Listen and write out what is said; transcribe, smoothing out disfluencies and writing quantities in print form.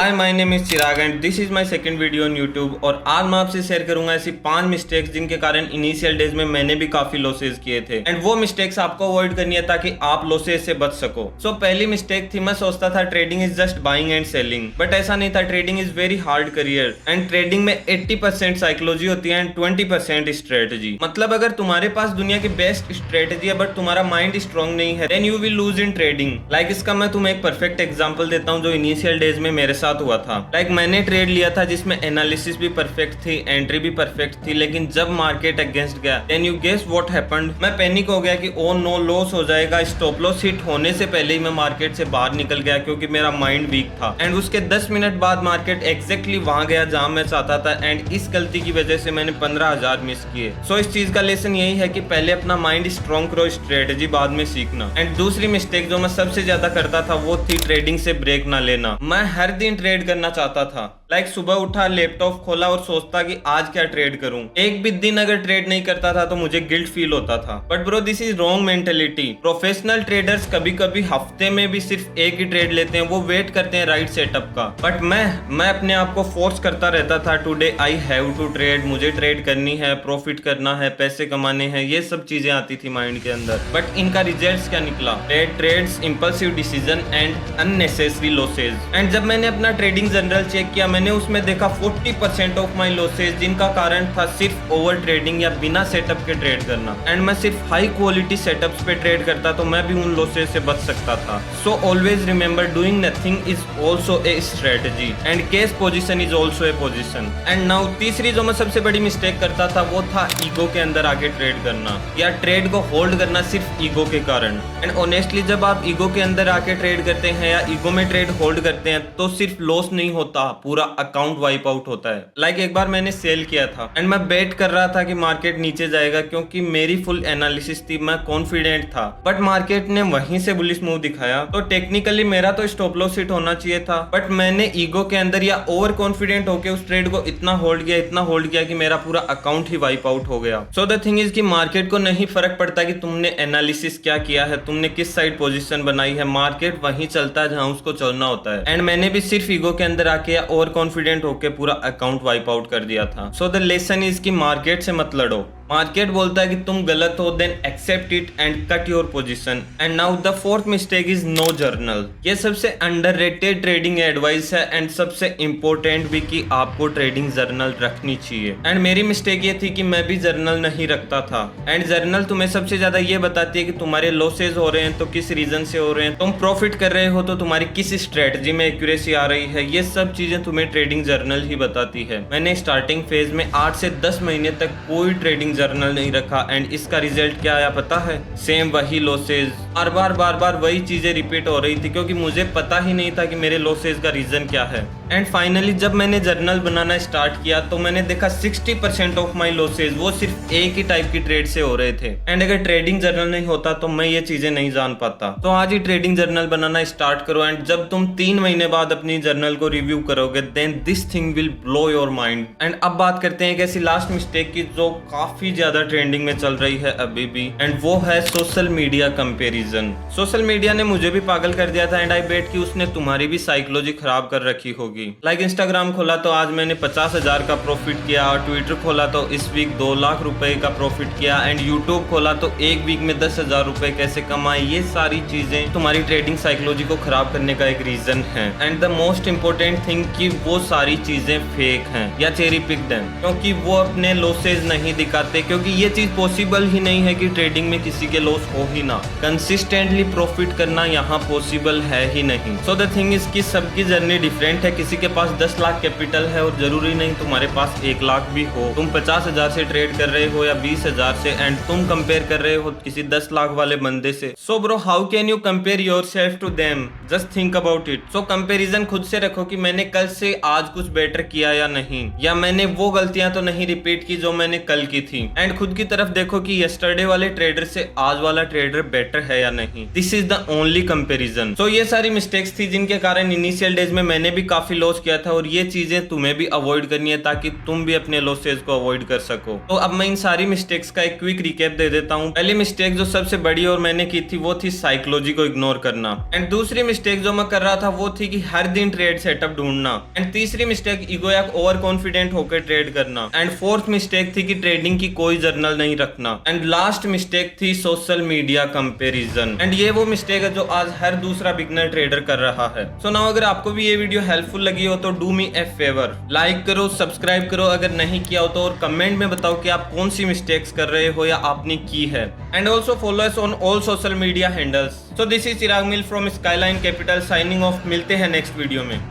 Hi my name is Chirag and this is my second video on YouTube. और आज मैं आपसे share करूंगा ऐसी 5 मिस्टेक्स जिनके कारण इनिशियल डेज में मैंने भी काफी लॉसेस किए थे एंड वो मिस्टेक्स आपको अवॉइड करनी है ताकि आप लॉसेस से बच सको। सो पहली मिस्टेक थी, मैं सोचता था trading is just buying and selling, but ऐसा नहीं था। Trading is very hard career and trading में 80% साइकोलॉजी होती है एंड 20% स्ट्रेटजी। मतलब अगर तुम्हारे पास दुनिया की बेस्ट स्ट्रेटजी है बट तुम्हारा माइंड स्ट्रॉन्ग नहीं है, then you will lose in trading. Like इसका मैं तुम्हें एक परफेक्ट एग्जांपल देता हूँ जो इनिशियल डेज में मेरे साथ हुआ था। लाइक मैंने ट्रेड लिया था जिसमें एनालिसिस भी परफेक्ट थी, एंट्री भी परफेक्ट थी, लेकिन जब मार्केट अगेंस्ट गया, then you guess what happened. मैं पैनिक हो गया कि ओ नो लॉस हो जाएगा। स्टॉप लॉस हिट होने से पहले ही मैं मार्केट से बाहर निकल गया क्योंकि मेरा माइंड वीक था। एंड उसके 10 मिनट बाद मार्केट एग्जैक्टली वहां गया जहां मैं चाहता था एंड इस गलती की वजह से मैंने 15,000 मिस किए। सो इस चीज का लेसन यही है कि पहले अपना माइंड स्ट्रॉन्ग करो, स्ट्रेटजी बाद में सीखना। एंड दूसरी मिस्टेक जो मैं सबसे ज्यादा करता था वो थी ट्रेडिंग से ब्रेक ना लेना। मैं हर दिन ट्रेड करना चाहता था। लाइक सुबह उठा, लैपटॉप खोला और सोचता कि आज क्या ट्रेड करूं। एक भी दिन अगर ट्रेड नहीं करता था तो मुझे गिल्ट फील होता था। But bro this is wrong mentality. Professional traders कभी कभी हफ्ते में भी सिर्फ एक ही ट्रेड लेते हैं, वो वेट करते हैं राइट सेटअप का। बट मैं अपने आप को फोर्स करता रहता था, today I have to trade, मुझे ट्रेड करनी है, प्रॉफिट करना है, पैसे कमाने हैं, ये सब चीजें आती थी माइंड के अंदर। बट इनका रिजल्ट्स क्या निकला? Trades, impulsive decision and unnecessary losses. And जब मैंने अपना ट्रेडिंग जर्नल चेक किया, मैंने उसमें देखा 40% ऑफ माई लॉसेज जिनका कारण था सिर्फ ओवर ट्रेडिंग या बिना सेटअप के ट्रेड करना। एंड मैं सिर्फ हाई क्वालिटी सेटअप्स पे ट्रेड करता तो मैं भी उन लॉसेज से बच सकता था। So always remember doing nothing is also a strategy and case position is also a position. And now तीसरी जो मैं सबसे बड़ी मिस्टेक करता था वो था ईगो के अंदर आके ट्रेड करना या ट्रेड को होल्ड करना सिर्फ ईगो के कारण। एंड ऑनेस्टली जब आप ईगो के अंदर आके ट्रेड करते हैं या ईगो में ट्रेड होल्ड करते हैं तो सिर्फ लॉस नहीं होता, पूरा अकाउंट वाइप आउट होता है। लाइक एक बार मैंने सेल किया था एंड मैं बेट कर रहा था कि मार्केट नीचे जाएगा क्योंकि मेरी फुल एनालिसिस थी, मैं कॉन्फिडेंट था। बट मार्केट ने वहीं से बुलिश मूव दिखाया तो टेक्निकली मेरा तो स्टॉप लॉस हिट होना चाहिए था, बट मैंने ईगो के अंदर या ओवर कॉन्फिडेंट होकर उस ट्रेड को इतना होल्ड किया कि मेरा पूरा अकाउंट ही वाइप आउट हो गया। सो द थिंग इज कि मार्केट को नहीं फर्क पड़ता कि तुमने एनालिसिस क्या किया है, तुमने किस साइड पोजीशन बनाई है, मार्केट वहीं चलता है जहां उसको चलना होता है। एंड मैंने भी सिर्फ ईगो के अंदर आके या ओवर कॉन्फिडेंट होके पूरा अकाउंट वाइप आउट कर दिया था। सो द लेसन इज कि मार्केट से मत लड़ो। मार्केट बोलता है कि तुम गलत हो, then accept it and cut your position. And now the fourth mistake is no journal. ये सबसे अंडररेटेड ट्रेडिंग एडवाइस है एंड सबसे इंपॉर्टेंट भी कि आपको ट्रेडिंग जर्नल रखनी चाहिए। एंड मेरी मिस्टेक ये थी कि मैं भी जर्नल नहीं रखता था। एंड जर्नल तुम्हें सबसे ज्यादा ये बताती है कि तुम्हारे लॉसेज हो रहे हैं तो किस रीजन से हो रहे हैं, तुम प्रॉफिट कर रहे हो तो तुम्हारी किस स्ट्रेटजी में एक्यूरेसी आ रही है। ये सब चीजें तुम्हें ट्रेडिंग जर्नल ही बताती है। मैंने स्टार्टिंग फेज में 8 से 10 महीने तक कोई ट्रेडिंग जर्नल नहीं रखा एंड इसका रिजल्ट क्या आया पता है? सेम वही लॉसेज, बार बार वही चीजें रिपीट हो रही थी क्योंकि मुझे पता ही नहीं था कि मेरे लॉसेज का रीजन क्या है। एंड फाइनली जब मैंने जर्नल बनाना स्टार्ट किया तो मैंने देखा 60% ऑफ माई लॉसेज वो सिर्फ एक ही टाइप की ट्रेड से हो रहे थे। एंड अगर ट्रेडिंग जर्नल नहीं होता तो मैं ये चीजें नहीं जान पाता। तो आज ही ट्रेडिंग जर्नल बनाना स्टार्ट करो एंड जब तुम 3 महीने बाद अपनी जर्नल को रिव्यू करोगे then this thing will blow your mind. And अब बात करते हैं एक ऐसी लास्ट मिस्टेक की जो काफी ज्यादा ट्रेंडिंग में चल रही है अभी भी, एंड वो है social media comparison. Social media ने मुझे भी पागल कर दिया था एंड आई बेट कि उसने तुम्हारी भी साइकोलॉजी खराब कर रखी होगी। लाइक इंस्टाग्राम खोला तो आज मैंने 50,000 का प्रॉफिट किया, और ट्विटर खोला तो इस वीक 2 लाख रुपए का प्रॉफिट किया, एंड यूट्यूब खोला तो एक वीक में 10,000 रुपए कैसे कमाए। ये सारी चीजें तुम्हारी ट्रेडिंग साइकोलॉजी को खराब करने का एक रीजन है। And the most important thing कि वो सारी चीजें फेक हैं या चेरी पिक देम, क्योंकि वो अपने लॉसेज नहीं दिखाते, क्योंकि ये चीज पॉसिबल ही नहीं है कि ट्रेडिंग में किसी के लॉस हो ही ना। कंसिस्टेंटली प्रॉफिट करना यहाँ पॉसिबल है ही नहीं। सो द थिंग इज कि सबकी जर्नी डिफरेंट है। किसी के पास 10 लाख कैपिटल है और जरूरी नहीं तुम्हारे पास 1 लाख भी हो। तुम 50,000 से ट्रेड कर रहे हो या 20,000 से एंड तुम कंपेयर कर रहे हो किसी 10 लाख वाले बंदे से। So bro how can you compare yourself to them? Just think about it. So comparison खुद से रखो कि मैंने कल से आज कुछ बेटर किया या नहीं, या मैंने वो गलतियां तो नहीं रिपीट की जो मैंने कल की थी। थी। एंड खुद की तरफ देखो कि यस्टरडे वाले ट्रेडर से आज वाला ट्रेडर बेटर है या नहीं। This is the only comparison. So ये सारी मिस्टेक्स थी जिनके कारण इनिशियल डेज में मैंने भी काफी लॉस किया था, और ये चीजें तुम्हें भी अवॉइड करनी है ताकि तुम भी अपने लॉसेज को अवॉइड कर सको। तो अब मैं इन सारी मिस्टेक्स का एक क्विक रिकैप दे देता हूँ। पहली मिस्टेक जो सबसे बड़ी और मैंने की थी वो थी साइकोलॉजी को इग्नोर करना। एंड दूसरी मिस्टेक जो मैं कर रहा था वो थी कि हर दिन ट्रेड सेटअप ढूंढना। एंड तीसरी मिस्टेक ईगो या ओवर कॉन्फिडेंट होकर ट्रेड करना। एंड फोर्थ मिस्टेक थी कि ट्रेडिंग की कोई जर्नल नहीं रखना। एंड लास्ट मिस्टेक थी सोशल मीडिया कंपैरिजन। एंड ये वो मिस्टेक है जो आज हर दूसरा बिगनर ट्रेडर कर रहा है। सो नाउ अगर आपको भी ये वीडियो हेल्पफुल लगी हो तो do me A favour, like करो, सब्सक्राइब करो अगर नहीं किया हो तो, और कमेंट में बताओ कि आप कौन सी मिस्टेक्स कर रहे हो या आपने की है। And also follow us on all social media handles. So this is Chirag mill from skyline capital signing off. मिलते हैं नेक्स्ट वीडियो में।